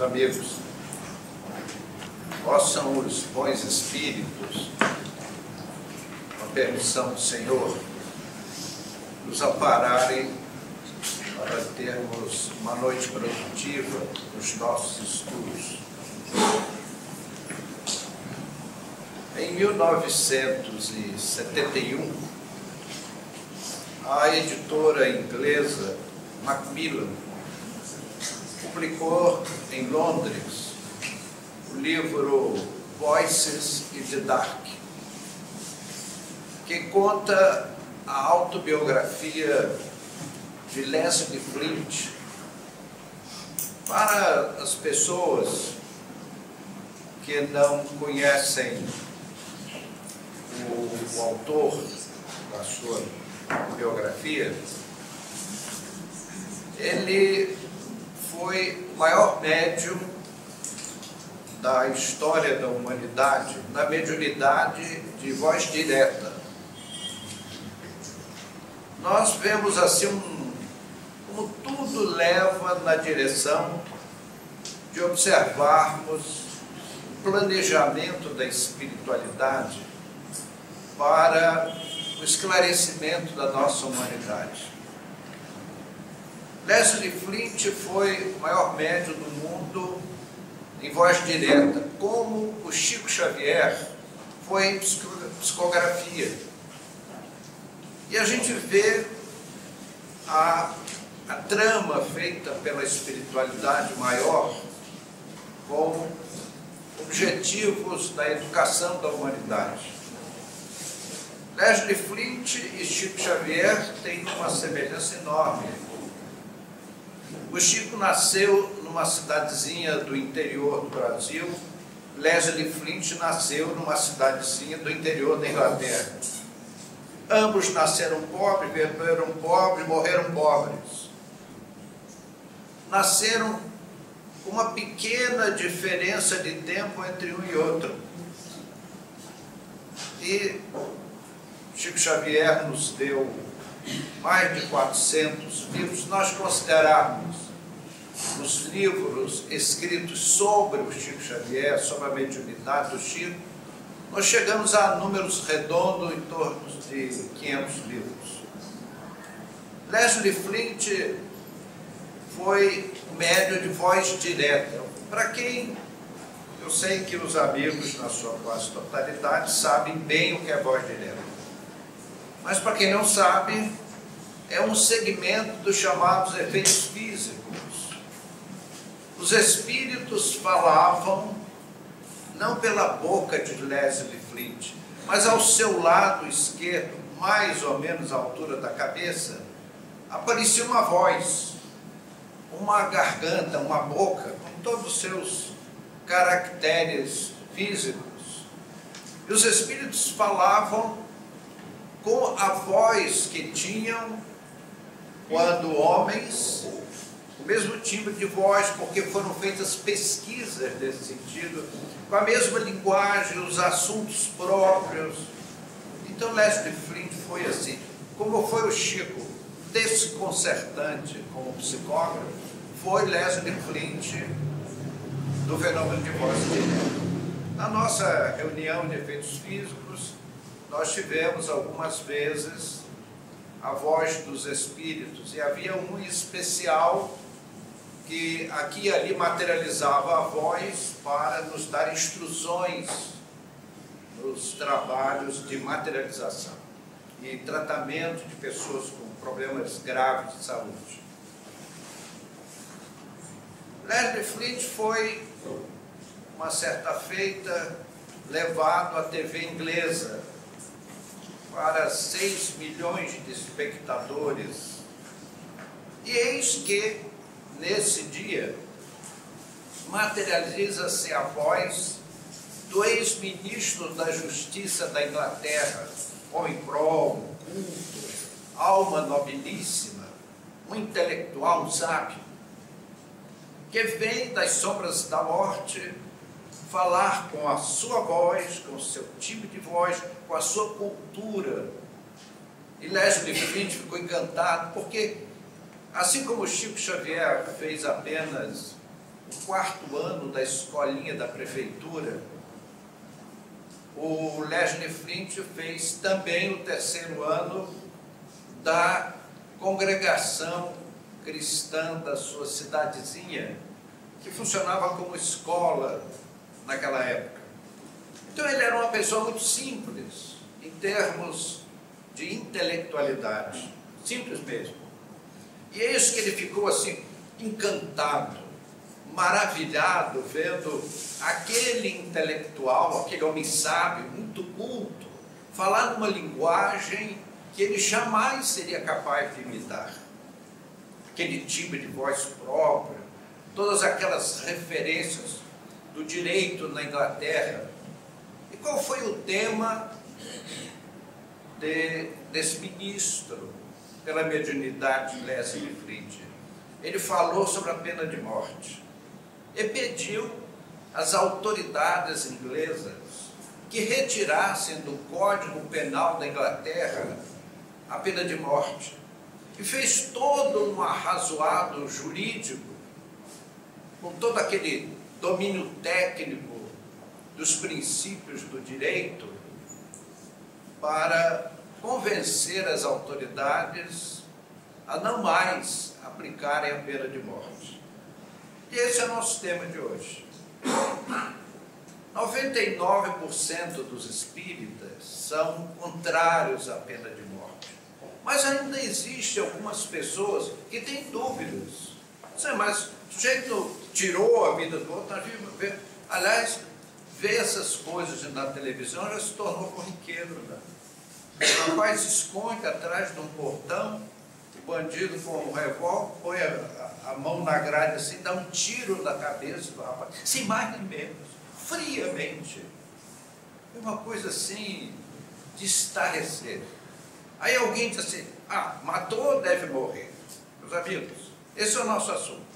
amigos, possam os bons espíritos, com a permissão do Senhor, nos ampararem para termos uma noite produtiva nos nossos estudos. Em 1971, a editora inglesa Macmillan publicou em Londres o livro Voices in the Dark, que conta a autobiografia de Leslie Flint. Para as pessoas que não conhecem o autor da sua biografia, ele foi o maior médium da história da humanidade na mediunidade de voz direta. Nós vemos assim como tudo leva na direção de observarmos o planejamento da espiritualidade para o esclarecimento da nossa humanidade. Leslie Flint foi o maior médium do mundo em voz direta, como o Chico Xavier foi em psicografia. E a gente vê a trama feita pela espiritualidade maior com objetivos da educação da humanidade. Leslie Flint e Chico Xavier têm uma semelhança enorme. O Chico nasceu numa cidadezinha do interior do Brasil, Leslie Flint nasceu numa cidadezinha do interior da Inglaterra. Ambos nasceram pobres, viveram pobres, morreram pobres. Nasceram com uma pequena diferença de tempo entre um e outro. E Chico Xavier nos deu mais de 400 livros. Se nós considerarmos os livros escritos sobre o Chico Xavier, sobre a mediunidade do Chico, nós chegamos a números redondos em torno de 500 livros. Leslie Flint foi médium de voz direta. Para quem, eu sei que os amigos, na sua quase totalidade, sabem bem o que é voz direta. Mas para quem não sabe, é um segmento dos chamados efeitos físicos. Os espíritos falavam não pela boca de Leslie Flint, mas ao seu lado esquerdo, mais ou menos à altura da cabeça, aparecia uma voz, uma garganta, uma boca, com todos os seus caracteres físicos. E os espíritos falavam com a voz que tinham quando homens, o mesmo timbre de voz, porque foram feitas pesquisas nesse sentido, com a mesma linguagem, os assuntos próprios. Então Leslie Flint foi assim. Como foi o Chico desconcertante como psicógrafo, foi Leslie Flint do fenômeno de voz direta. Na nossa reunião de efeitos físicos, nós tivemos algumas vezes a voz dos espíritos, e havia um especial que aqui e ali materializava a voz para nos dar instruções nos trabalhos de materialização e tratamento de pessoas com problemas graves de saúde. Leslie Flint foi, uma certa feita, levado à TV inglesa para 6 milhões de espectadores. E eis que, nesse dia, materializa-se a voz do ex-ministro da Justiça da Inglaterra, homem próprio, culto, alma nobilíssima, um intelectual, um sábio, que vem das sombras da morte falar com a sua voz, com o seu tipo de voz, com a sua cultura. E Leslie Flint ficou encantado, porque, assim como Chico Xavier fez apenas 4º ano da escolinha da prefeitura, o Leslie Flint fez também o 3º ano da congregação cristã da sua cidadezinha, que funcionava como escola naquela época. Então ele era uma pessoa muito simples, em termos de intelectualidade, simples mesmo. E é isso que ele ficou assim, encantado, maravilhado, vendo aquele intelectual, aquele homem sábio, muito culto, falar numa linguagem que ele jamais seria capaz de imitar. Aquele timbre de voz próprio, todas aquelas referências do direito na Inglaterra. E qual foi o tema desse ministro, pela mediunidade de Leslie Flint? Ele falou sobre a pena de morte e pediu às autoridades inglesas que retirassem do Código Penal da Inglaterra a pena de morte. E fez todo um arrazoado jurídico, com todo aquele domínio técnico dos princípios do direito, para convencer as autoridades a não mais aplicarem a pena de morte. E esse é o nosso tema de hoje. 99% dos espíritas são contrários à pena de morte. Mas ainda existem algumas pessoas que têm dúvidas. Mas o sujeito tirou a vida do outro, aliás, ver essas coisas na televisão já se tornou corriqueiro, né? O rapaz se esconde atrás de um portão, o bandido com um revólver põe a mão na grade assim, dá um tiro na cabeça do rapaz, sem mais nem menos, friamente. É uma coisa assim, de estarrecer. Aí alguém diz assim, matou, deve morrer. Meus amigos, esse é o nosso assunto.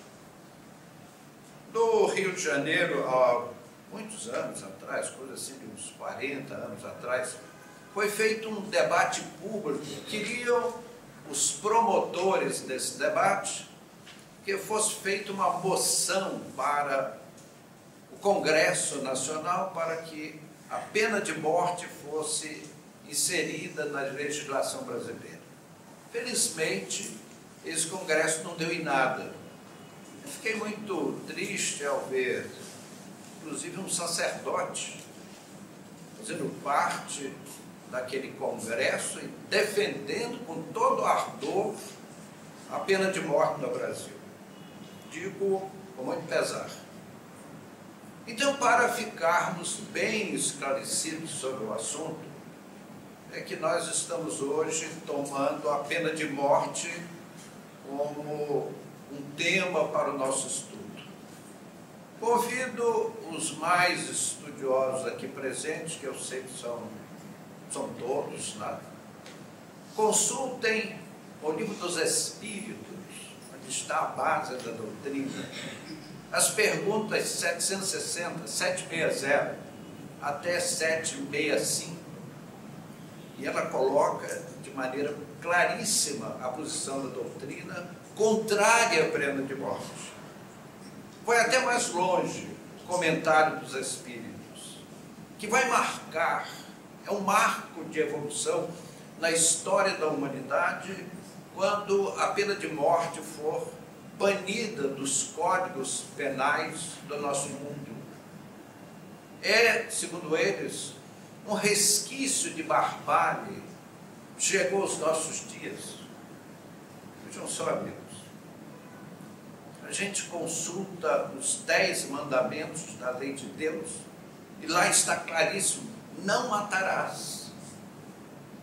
No Rio de Janeiro, há muitos anos atrás, coisa assim de uns 40 anos atrás, foi feito um debate público. Queriam os promotores desse debate que fosse feita uma moção para o Congresso Nacional para que a pena de morte fosse inserida na legislação brasileira. Felizmente, esse Congresso não deu em nada. Eu fiquei muito triste ao ver, inclusive, um sacerdote fazendo parte daquele Congresso e defendendo com todo ardor a pena de morte no Brasil. Digo com muito pesar. Então, para ficarmos bem esclarecidos sobre o assunto, é que nós estamos hoje tomando a pena de morte como um tema para o nosso estudo. Convido os mais estudiosos aqui presentes, que eu sei que são todos, né? Consultem o Livro dos Espíritos, onde está a base da doutrina, as perguntas 760, 760 até 765, e ela coloca de maneira claríssima a posição da doutrina contrária à pena de morte. Vai até mais longe o comentário dos Espíritos, que vai marcar, é um marco de evolução na história da humanidade, quando a pena de morte for banida dos códigos penais do nosso mundo. É, segundo eles, um resquício de barbárie chegou aos nossos dias. Vejam só, amigos, a gente consulta os 10 mandamentos da lei de Deus e lá está claríssimo: não matarás.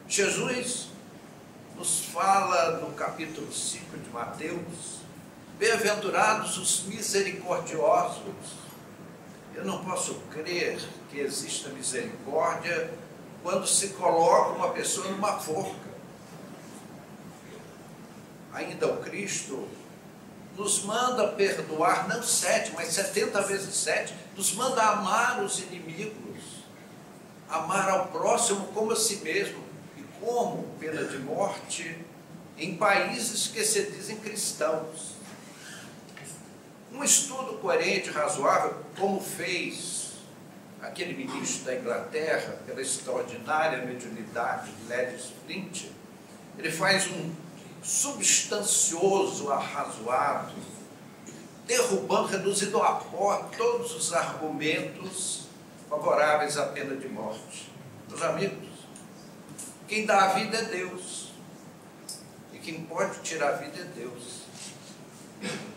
Jesus nos fala no capítulo 5 de Mateus: bem-aventurados os misericordiosos. Eu não posso crer que exista misericórdia quando se coloca uma pessoa numa forca. Ainda o Cristo nos manda perdoar, não 7, mas 70 vezes 7, nos manda amar os inimigos, amar ao próximo como a si mesmo, e como pena de morte em países que se dizem cristãos. Um estudo coerente, razoável, como fez aquele ministro da Inglaterra, pela extraordinária mediunidade de Ledges Flint, ele faz um substancioso arrazoado, derrubando, reduzindo a pó todos os argumentos favoráveis à pena de morte. Meus amigos, quem dá a vida é Deus, e quem pode tirar a vida é Deus.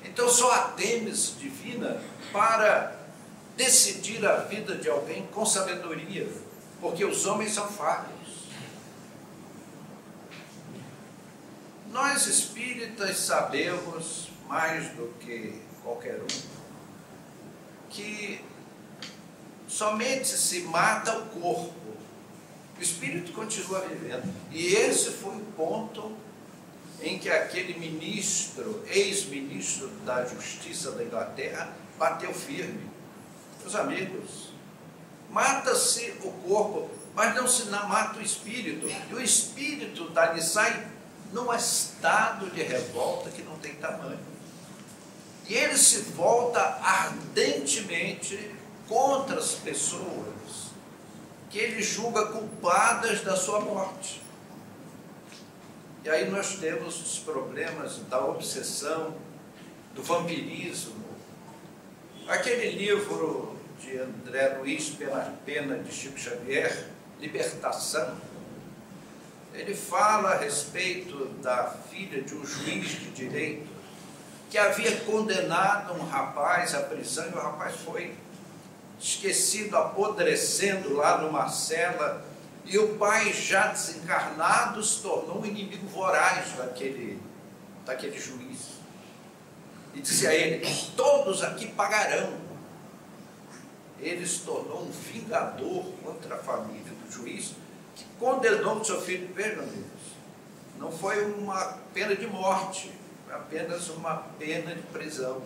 Então só há têmis divina para decidir a vida de alguém com sabedoria, porque os homens são falhos. Nós espíritas sabemos, mais do que qualquer um, que somente se mata o corpo, o espírito continua vivendo. E esse foi o ponto em que aquele ministro, ex-ministro da Justiça da Inglaterra, bateu firme. Meus amigos, mata-se o corpo, mas não se mata o espírito. E o espírito dali sai num estado de revolta que não tem tamanho. E ele se volta ardentemente contra as pessoas que ele julga culpadas da sua morte. E aí nós temos os problemas da obsessão, do vampirismo. Aquele livro de André Luiz Pena de Chico Xavier, Libertação, ele fala a respeito da filha de um juiz de direito que havia condenado um rapaz à prisão, e o rapaz foi esquecido, apodrecendo lá numa cela, e o pai, já desencarnado, se tornou um inimigo voraz daquele juiz. E disse a ele: todos aqui pagarão. Ele se tornou um vingador contra a família do juiz, que condenou o seu filho. Vejam, amigos, não foi uma pena de morte, foi apenas uma pena de prisão.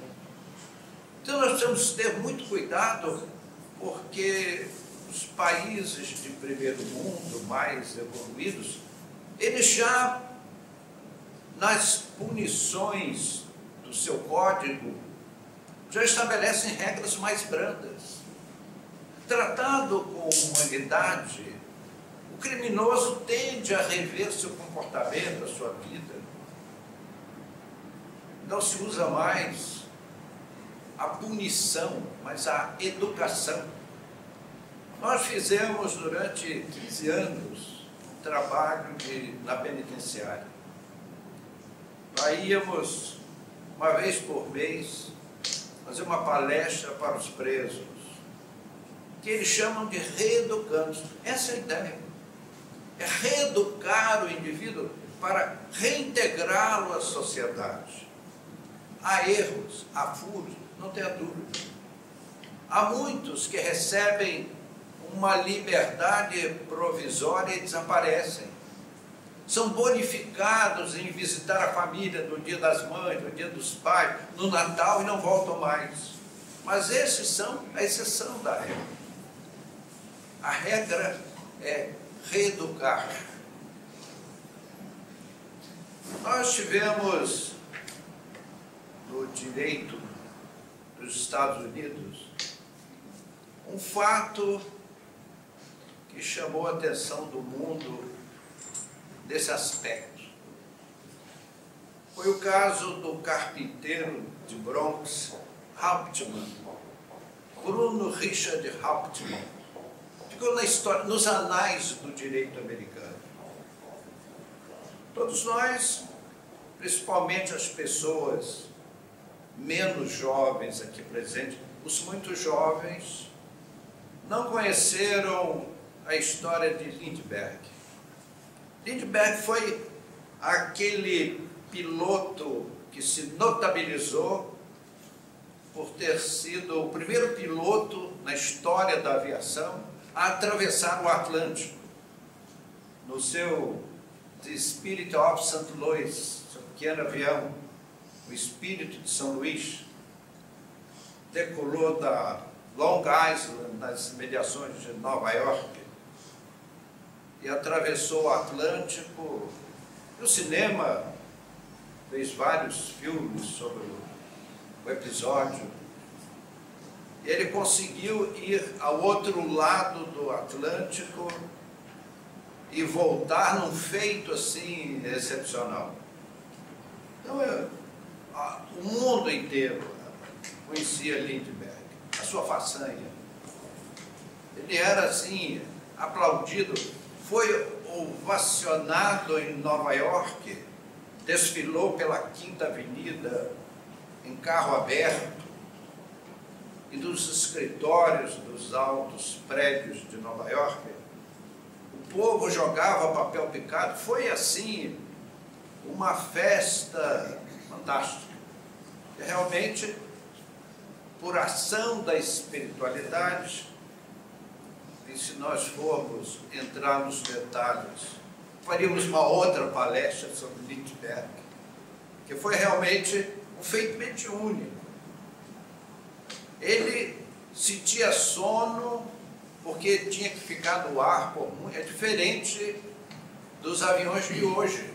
Então nós temos que ter muito cuidado, porque os países de primeiro mundo, mais evoluídos, eles já, nas punições do seu código, já estabelecem regras mais brandas. Tratado com humanidade, o criminoso tende a rever seu comportamento, a sua vida. Não se usa mais a punição, mas a educação. Nós fizemos durante 15 anos um trabalho na penitenciária. Nós íamos uma vez por mês fazer uma palestra para os presos, que eles chamam de reeducandos. Essa é a ideia. É reeducar o indivíduo para reintegrá-lo à sociedade. Há erros, há furos, não tenha dúvida. Há muitos que recebem uma liberdade provisória e desaparecem. São bonificados em visitar a família no Dia das Mães, no Dia dos Pais, no Natal, e não voltam mais. Mas esses são a exceção da regra. A regra é reeducar. Nós tivemos no direito dos Estados Unidos um fato que chamou a atenção do mundo desse aspecto. Foi o caso do carpinteiro de Bronx, Hauptmann, Bruno Richard Hauptmann. Ficou na história, nos anais do direito americano. Todos nós, principalmente as pessoas menos jovens aqui presentes, os muito jovens, não conheceram a história de Lindbergh. Lindbergh foi aquele piloto que se notabilizou por ter sido o primeiro piloto na história da aviação a atravessar o Atlântico no seu The Spirit of St. Louis, seu pequeno avião, o Espírito de São Luís. Decolou da Long Island, nas imediações de Nova York, e atravessou o Atlântico. E o cinema fez vários filmes sobre o episódio. Ele conseguiu ir ao outro lado do Atlântico e voltar num feito assim excepcional. Então, o mundo inteiro conhecia Lindbergh, a sua façanha. Ele era assim, aplaudido, foi ovacionado em Nova York, desfilou pela Quinta Avenida em carro aberto, e dos escritórios dos altos prédios de Nova York, o povo jogava papel picado. Foi assim, uma festa fantástica. E realmente, por ação da espiritualidade, e se nós formos entrar nos detalhes, faríamos uma outra palestra sobre Lindbergh, que foi realmente um feito mediúnico. Ele sentia sono porque tinha que ficar no ar comum. É diferente dos aviões de hoje.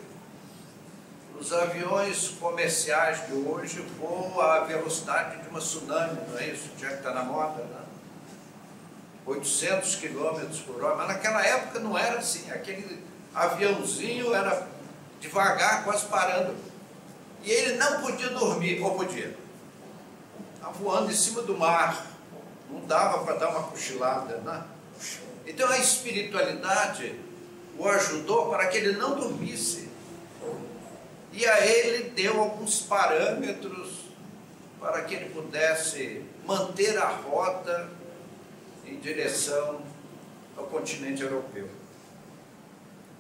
Os aviões comerciais de hoje voam à velocidade de uma tsunami, não é isso? Já que está na moda, né? 800 km por hora. Mas naquela época não era assim. Aquele aviãozinho era devagar, quase parando. E ele não podia dormir, ou podia? Estava voando em cima do mar. Não dava para dar uma cochilada, né? Então a espiritualidade o ajudou para que ele não dormisse. E a ele deu alguns parâmetros para que ele pudesse manter a rota em direção ao continente europeu.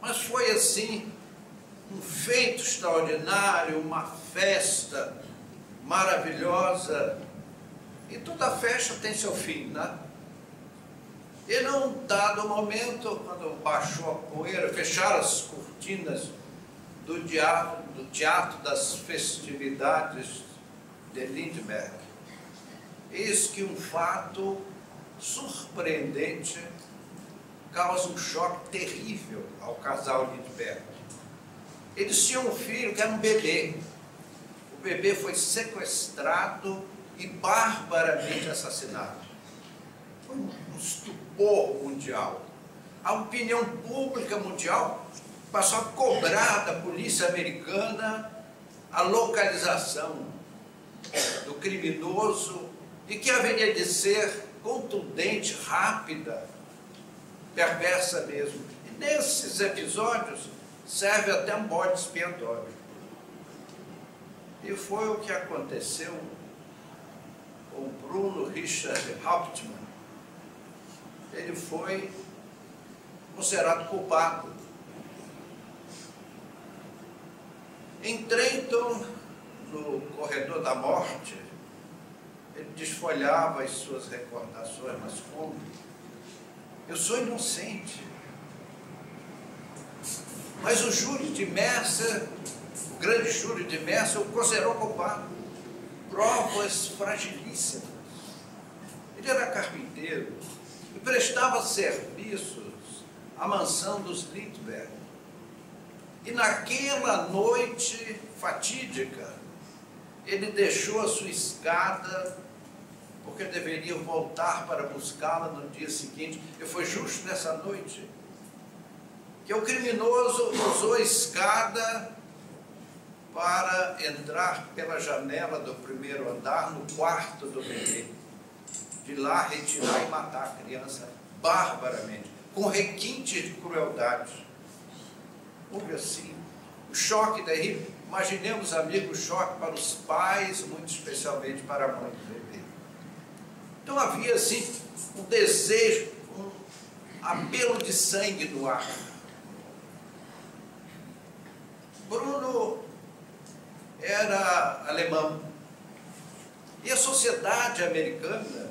Mas foi assim, um feito extraordinário, uma festa maravilhosa. E toda festa tem seu fim, né? E num dado momento, quando baixou a poeira, fecharam as cortinas do teatro das festividades de Lindbergh, eis que um fato surpreendente causa um choque terrível ao casal Lindbergh. Eles tinham um filho que era um bebê. O bebê foi sequestrado e barbaramente assassinado. Foi um estupor mundial. A opinião pública mundial passou a cobrar da polícia americana a localização do criminoso, e que haveria de ser contundente, rápida, perversa mesmo. E nesses episódios serve até um bode expiatório. E foi o que aconteceu com Bruno Richard Hauptmann. Ele foi considerado culpado. Em Trenton, no corredor da morte, ele desfolhava as suas recordações, mas como? Eu sou inocente. Mas o júri de Mercer, o grande júri de Mercer, o considerou culpado. Provas fragilíssimas. Ele era carpinteiro e prestava serviços à mansão dos Lindbergh. E naquela noite fatídica, ele deixou a sua escada, porque deveria voltar para buscá-la no dia seguinte. E foi justo nessa noite que o criminoso usou a escada para entrar pela janela do primeiro andar no quarto do bebê. De lá retirar e matar a criança barbaramente, com requinte de crueldade. Houve assim, o choque daí, imaginemos, amigos, o choque para os pais, muito especialmente para a mãe do bebê. Então havia assim um desejo, um apelo de sangue no ar. Bruno era alemão, e a sociedade americana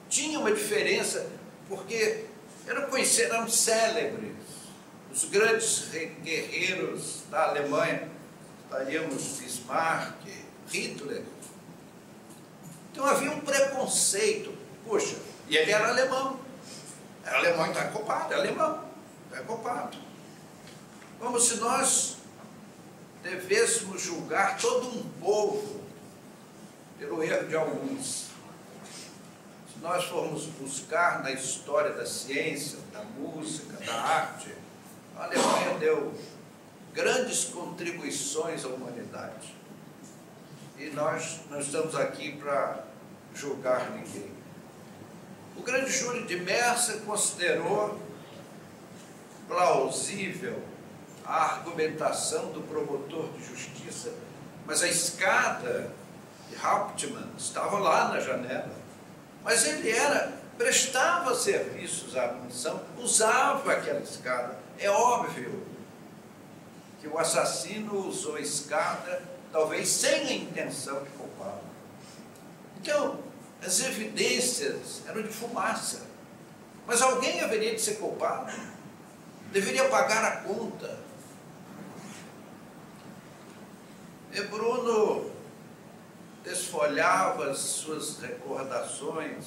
tinha uma diferença, porque eram célebres. Os grandes guerreiros da Alemanha, estaríamos Bismarck, Hitler. Então havia um preconceito. Poxa, e ele era alemão. Era alemão, então é culpado, é alemão, então é culpado. Como se nós devêssemos julgar todo um povo pelo erro de alguns. Se nós formos buscar na história da ciência, da música, da arte, a Alemanha deu grandes contribuições à humanidade. E nós não estamos aqui para julgar ninguém. O grande júri de Mercer considerou plausível a argumentação do promotor de justiça, mas a escada de Hauptmann estava lá na janela. Mas ele prestava serviços à missão, usava aquela escada. É óbvio que o assassino usou a escada, talvez sem a intenção de culpá-lo. Então, as evidências eram de fumaça. Mas alguém haveria de ser culpado, deveria pagar a conta. E Bruno desfolhava as suas recordações,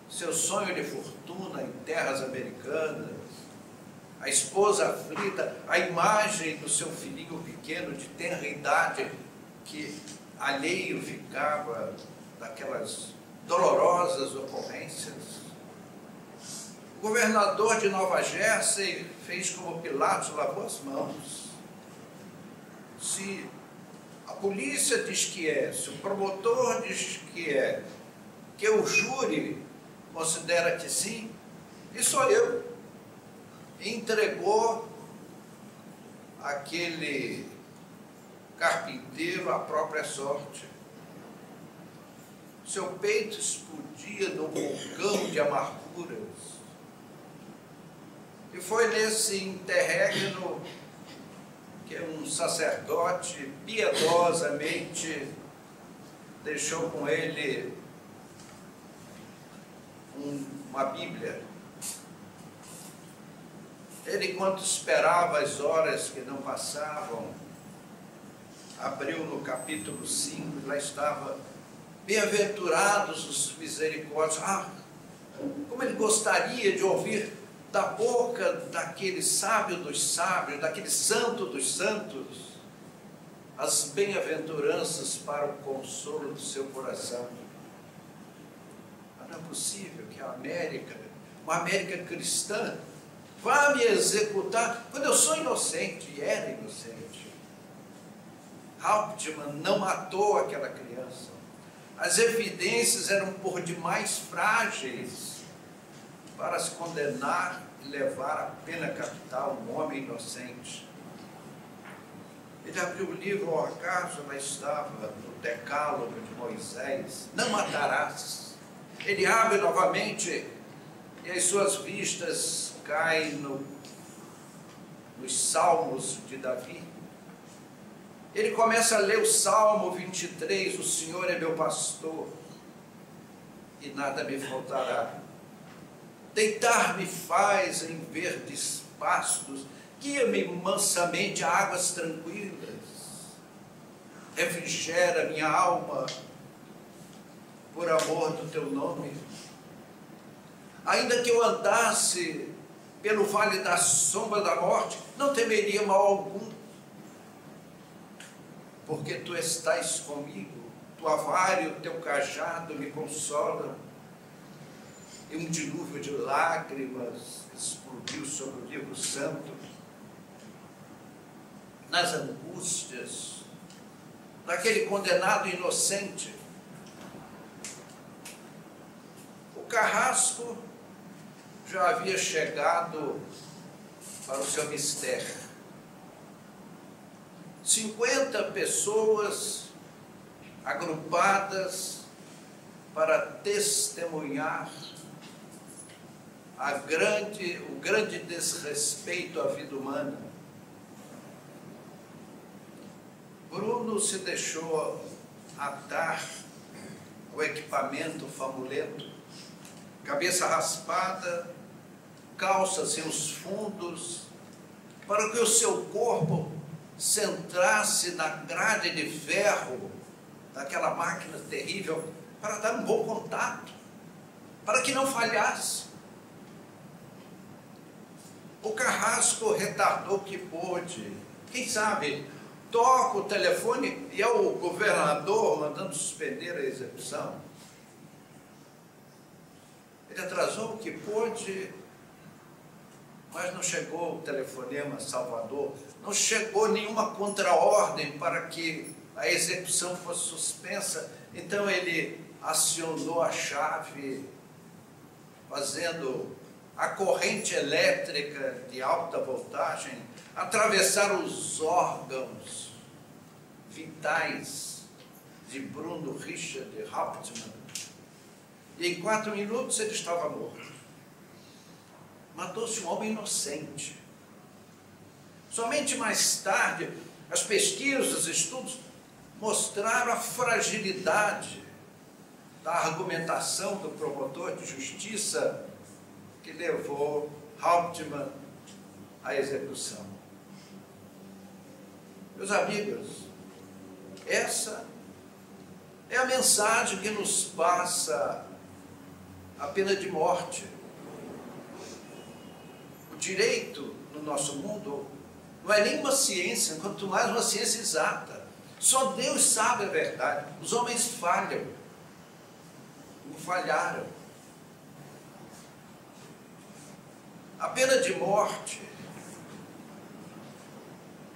seu sonho de fortuna em terras americanas, a esposa aflita, a imagem do seu filhinho pequeno de tenra idade que alheio ficava daquelas dolorosas ocorrências. O governador de Nova Jersey fez como Pilatos, lavou as mãos. Se a polícia diz que é, se o promotor diz que é, que o júri considera que sim, e sou eu. Entregou aquele carpinteiro à própria sorte. Seu peito explodia num vulcão de amarguras. E foi nesse interregno que um sacerdote piedosamente deixou com ele uma Bíblia. Ele, enquanto esperava as horas que não passavam, abriu no capítulo 5, e lá estava: bem-aventurados os misericórdios. Como ele gostaria de ouvir da boca daquele sábio dos sábios, daquele santo dos santos, as bem-aventuranças para o consolo do seu coração. Mas não é possível que a América, uma América cristã, vá me executar quando eu sou inocente, e era inocente. Hauptmann não matou aquela criança. As evidências eram por demais frágeis para se condenar e levar a pena capital um homem inocente. Ele abriu o livro ao acaso, lá estava no decálogo de Moisés: não matarás. Ele abre novamente e as suas vistas caem nos salmos de Davi. Ele começa a ler o Salmo 23, o Senhor é meu pastor e nada me faltará. Deitar-me faz em verdes pastos, guia-me mansamente a águas tranquilas, refrigera minha alma por amor do teu nome. Ainda que eu andasse pelo vale da sombra da morte, não temeria mal algum, porque tu estás comigo, tua vara e o teu cajado me consolam. E um dilúvio de lágrimas explodiu sobre o livro santo. Nas angústias daquele condenado inocente, o carrasco já havia chegado para o seu mistério. 50 pessoas agrupadas para testemunhar o grande desrespeito à vida humana. Bruno se deixou atar ao equipamento famulento, cabeça raspada, calça sem os fundos, para que o seu corpo se entrasse na grade de ferro daquela máquina terrível, para dar um bom contato, para que não falhasse. O carrasco retardou o que pôde. Quem sabe toca o telefone e é o governador mandando suspender a execução. Ele atrasou o que pôde, mas não chegou o telefonema salvador, não chegou nenhuma contraordem para que a execução fosse suspensa. Então ele acionou a chave, fazendo a corrente elétrica de alta voltagem atravessar os órgãos vitais de Bruno Richard Hauptmann. E em 4 minutos ele estava morto. Matou-se um homem inocente. Somente mais tarde, as pesquisas, os estudos mostraram a fragilidade da argumentação do promotor de justiça que levou Hauptmann à execução. Meus amigos, essa é a mensagem que nos passa a pena de morte. O direito no nosso mundo não é nem uma ciência, quanto mais uma ciência exata. Só Deus sabe a verdade. Os homens falham. Ou falharam. A pena de morte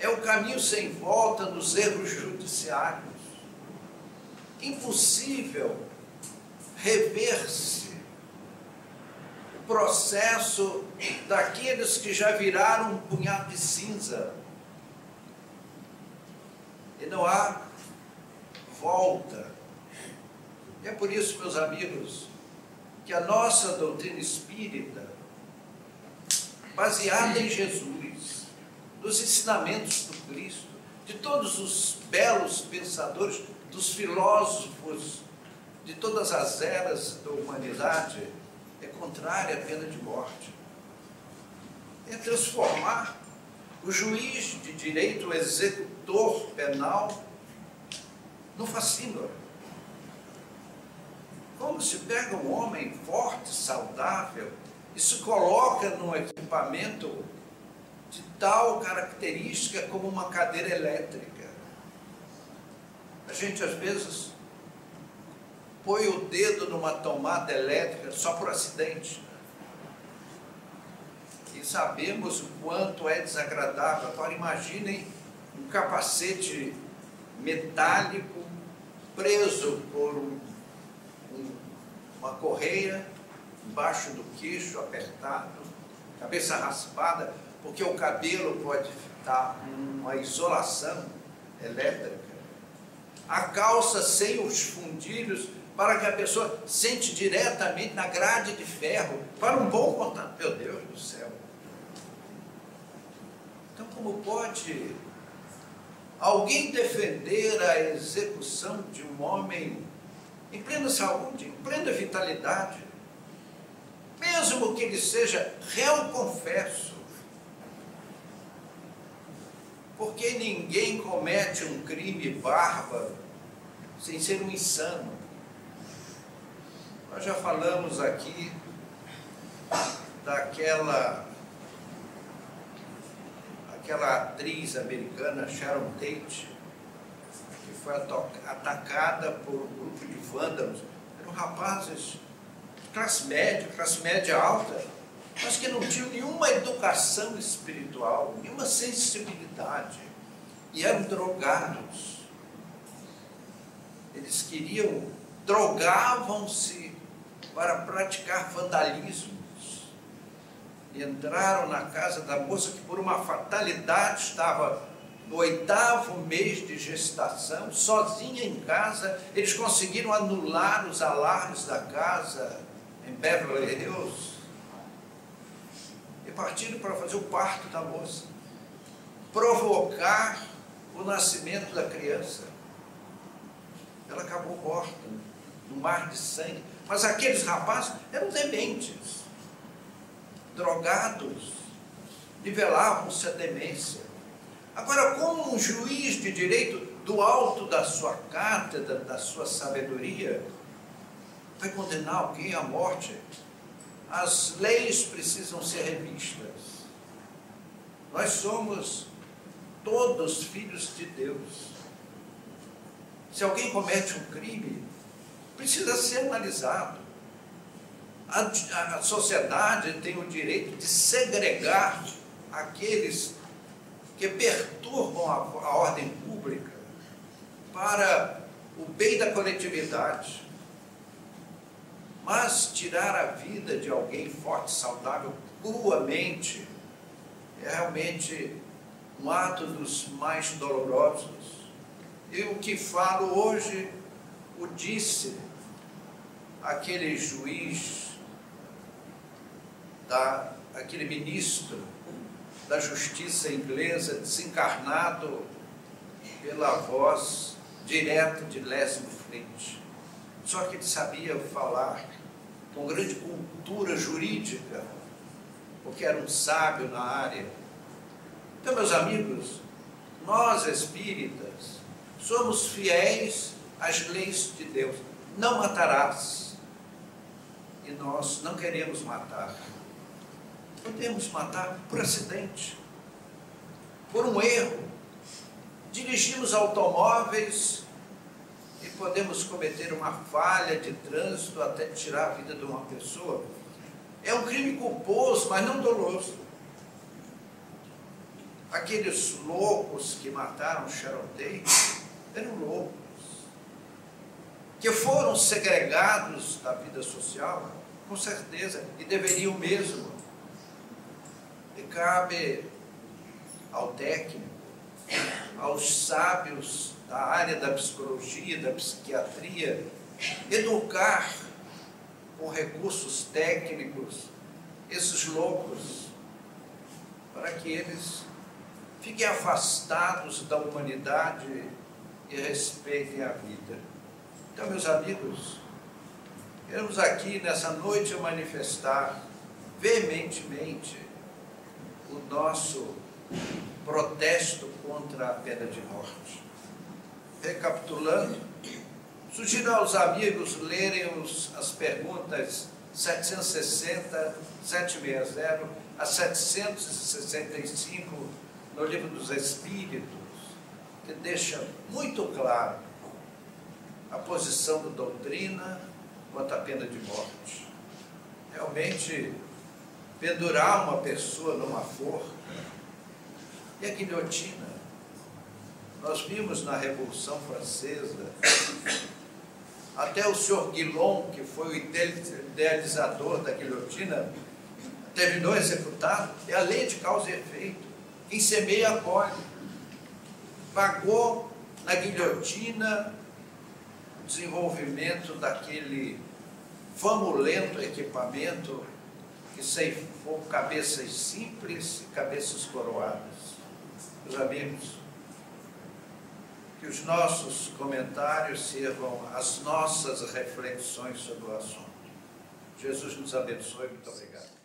é o caminho sem volta nos erros judiciários. Impossível rever-se o processo daqueles que já viraram um punhado de cinza. E não há volta. É por isso, meus amigos, que a nossa doutrina espírita, baseada em Jesus, dos ensinamentos do Cristo, de todos os belos pensadores, dos filósofos, de todas as eras da humanidade, é contrária à pena de morte. É transformar o juiz de direito, o executor penal, no fascínio. Como se pega um homem forte, saudável, e se coloca num equipamento de tal característica como uma cadeira elétrica. A gente às vezes põe o dedo numa tomada elétrica só por acidente. E sabemos o quanto é desagradável. Agora imaginem um capacete metálico preso por uma correia embaixo do queixo, apertado, cabeça raspada, porque o cabelo pode estar numa isolação elétrica. A calça sem os fundilhos, para que a pessoa sente diretamente na grade de ferro, para um bom contato. Meu Deus do céu! Então, como pode alguém defender a execução de um homem em plena saúde, em plena vitalidade, mesmo que ele seja réu confesso? Porque ninguém comete um crime bárbaro sem ser um insano. Nós já falamos aqui daquela atriz americana Sharon Tate, que foi atacada por um grupo de vândalos. Eram rapazes de classe média alta, mas que não tinham nenhuma educação espiritual, nenhuma sensibilidade, e eram drogados. Eles drogavam-se para praticar vandalismos. E entraram na casa da moça que por uma fatalidade estava no 8º mês de gestação, sozinha em casa. Eles conseguiram anular os alarmes da casa em Beverly Hills e partiram para fazer o parto da moça, provocar o nascimento da criança. Ela acabou morta no mar de sangue. Mas aqueles rapazes eram dementes, drogados, nivelavam-se a demência. Agora, como um juiz de direito, do alto da sua cátedra, da sua sabedoria, vai condenar alguém à morte? As leis precisam ser revistas. Nós somos todos filhos de Deus. Se alguém comete um crime, precisa ser analisado. A sociedade tem o direito de segregar aqueles que perturbam a ordem pública para o bem da coletividade. Mas tirar a vida de alguém forte, saudável, cruamente, é realmente um ato dos mais dolorosos. E o que falo hoje, o disse aquele juiz, aquele ministro da justiça inglesa, desencarnado pela voz direta de Leslie Flint. Só que ele sabia falar com grande cultura jurídica, porque era um sábio na área. Então, meus amigos, nós espíritas somos fiéis às leis de Deus. Não matarás. E nós não queremos matar. Podemos matar por acidente, por um erro. Dirigimos automóveis e podemos cometer uma falha de trânsito até tirar a vida de uma pessoa. É um crime culposo, mas não doloso. Aqueles loucos que mataram Sharon Tate eram loucos, que foram segregados da vida social, com certeza, e deveriam mesmo. E cabe ao técnico, aos sábios da área da psicologia, da psiquiatria, educar com recursos técnicos esses loucos, para que eles fiquem afastados da humanidade e respeitem a vida. Então, meus amigos, queremos aqui nessa noite manifestar veementemente o nosso protesto contra a pena de morte. Recapitulando, sugiro aos amigos lerem as perguntas 760, 760 a 765 no Livro dos Espíritos, que deixa muito claro a posição da doutrina quanto à pena de morte. Realmente, pendurar uma pessoa numa forca e a guilhotina. Nós vimos na Revolução Francesa, até o senhor Guillon, que foi o idealizador da guilhotina, terminou executado. É a lei de causa e efeito. Quem semeia, colhe. Pagou na guilhotina o desenvolvimento daquele famulento equipamento que ceifou cabeças simples e cabeças coroadas. Meus amigos, que os nossos comentários sirvam as nossas reflexões sobre o assunto. Jesus nos abençoe. Muito obrigado.